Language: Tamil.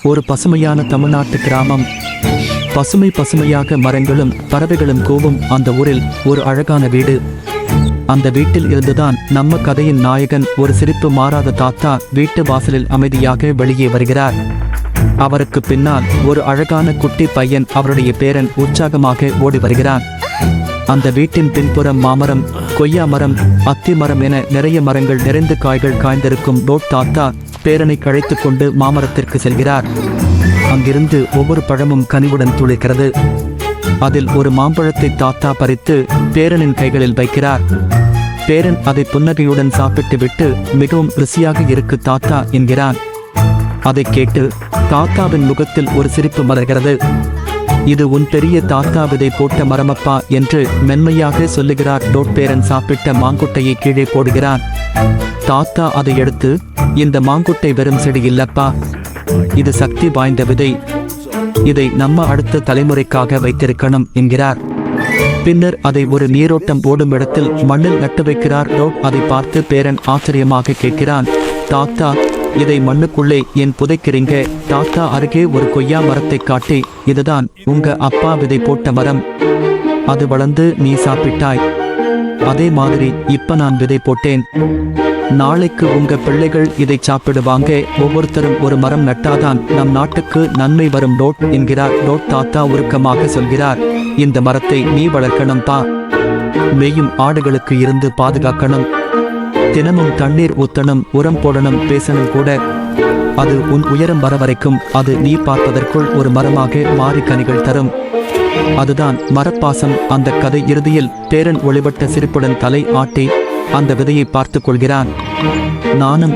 ஒரு பசுமையான தமிழ்நாட்டு கிராமம். பசுமை பசுமையாக மரங்களும் பறவைகளும் கூவும் அந்த ஊரில் ஒரு அழகான வீடு. அந்த வீட்டில் இருந்துதான் நம்ம கதையின் நாயகன், ஒரு சிரிப்பு மாறாத தாத்தா, வீட்டு வாசலில் அமைதியாக வெளியே வருகிறார். அவருக்கு பின்னால் ஒரு அழகான குட்டி பையன், அவருடைய பேரன், உற்சாகமாக ஓடி வருகிறான். அந்த வீட்டின் பின்புறம் மாமரம், கொய்யா மரம், அத்தி மரம் என நிறைய மரங்கள் நிறைந்து காய்கள் காய்ந்திருக்கும். தாத்தா பேரனை கழைத்து கொண்டு மாமரத்திற்கு செல்கிறார். அங்கிருந்து ஒவ்வொரு பழமும் கனிவுடன் துளிர்கிறது. அதில் ஒரு மாம்பழத்தை தாத்தா பறித்து பேரனின் கைகளில் வைக்கிறார். பேரன் அதை புன்னகையுடன் சாப்பிட்டுவிட்டு, மிகவும் ருசியாக இருக்கு தாத்தா என்கிறான். அதை கேட்டு தாத்தாவின் முகத்தில் ஒரு சிரிப்பு மலர்கிறது. இது உன் பெரிய தாத்தா விதை போட்ட மரமப்பா என்று மென்மையாக சொல்லுகிறார். பேரன் சாப்பிட்ட மாங்குட்டையை கீழே போடுகிறான். தாத்தா அதை எடுத்து, இந்த மாங்குட்டை வெறும் செடி இல்லப்பா, இது சக்தி வாய்ந்த விதை, இதை நம்ம அடுத்த தலைமுறைக்காக வைத்திருக்கணும் என்கிறார். பின்னர் அதை ஒரு நீரோட்டம் ஓடும் இடத்தில் மண்ணில் நட்டு வைக்கிறார். அதை பார்த்து பேரன் ஆச்சரியமாக கேட்கிறான், தாத்தா இதை மண்ணுக்குள்ளே ஏன் புதைக்கிறீங்க? தாத்தா அருகே ஒரு கொய்யா மரத்தை காட்டி, இதுதான் உங்க அப்பா விதை போட்ட மரம், அது வளர்ந்து நீ சாப்பிட்டாய், அதே மாதிரி இப்ப நான் விதை போட்டேன், நாளைக்கு உங்க பிள்ளைகள் இதை சாப்பிடுவாங்க, ஒவ்வொருத்தரும் ஒரு மரம் நட்டாதான் நம் நாட்டுக்கு நன்மை வரும் என்கிறார். தாத்தா உருக்கமாக சொல்கிறார், இந்த மரத்தை நீ வளர்க்கணும் பா, மேயும் ஆடுகளுக்கு இருந்து பாதுகாக்கணும், தினமும் தண்ணீர் ஊத்தணும், உரம் போடணும், பேசணும் கூட, அது உன் உயரம் வர வரைக்கும் அது நீ பார்ப்பதற்குள் ஒரு மரமாக மாறி கனிகள் தரும், அதுதான் மரப்பாசம். அந்த கதை இறுதியில் பேரன் ஒளிபட்ட சிரிப்புடன் தலை ஆட்டி அந்த விதையை பார்த்து கொள்கிறான். நானும்